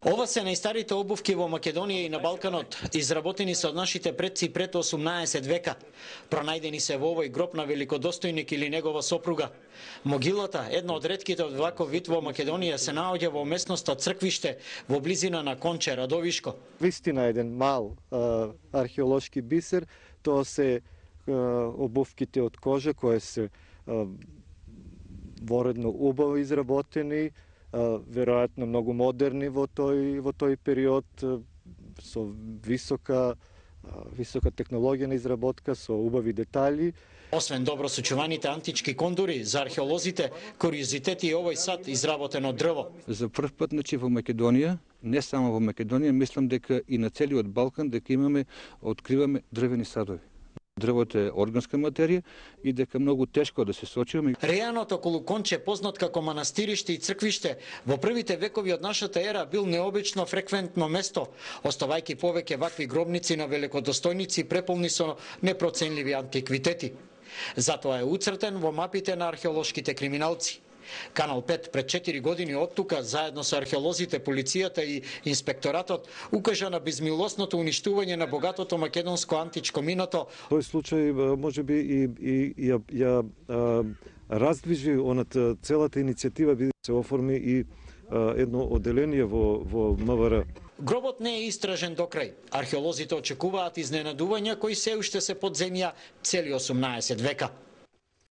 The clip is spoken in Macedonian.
Ова се најстарите обувки во Македонија и на Балканот, изработени се од нашите предци пред 18 века. Пронајдени се во овој гроб на великодостојник или негова сопруга. Могилата, една од ретките од ваков вид во Македонија, се наоѓа во местноста Црквиште, во близина на Конче Радовишко. Вистина еден мал археолошки бисер, тоа се обувките од кожа кои се воредно убаво изработени, веројатно многу модерни во тој период, со висока технологија на изработка, со убави детали. Освен добро сочуваните антички кондури, за археолозите куриозитети е овој сад изработен од дрво. За прв пат во Македонија, не само во Македонија, мислам дека и на целиот Балкан дека откриваме дрвени садови. Дрвото е органска материја и дека многу тешко да се сочиме. Рејанот околу Конче, познат како манастириште и црквиште, во првите векови од нашата ера бил необично фреквентно место, оставајќи повеќе вакви гробници на великодостојници преполни со непроценливи антиквитети. Затоа е уцртен во мапите на археолошките криминалци. Канал 5 пред 4 години оттука, заедно со археолозите, полицијата и инспекторатот, укажа на безмилосното уништување на богатото македонско античко минато. Тој случај можеби и ја раздвижи оната целата иницијатива би се оформи и едно оделение во МВР. Гробот не е истражен до крај. Археолозите очекуваат изненадувања кои се уште се под земја цели 18 века.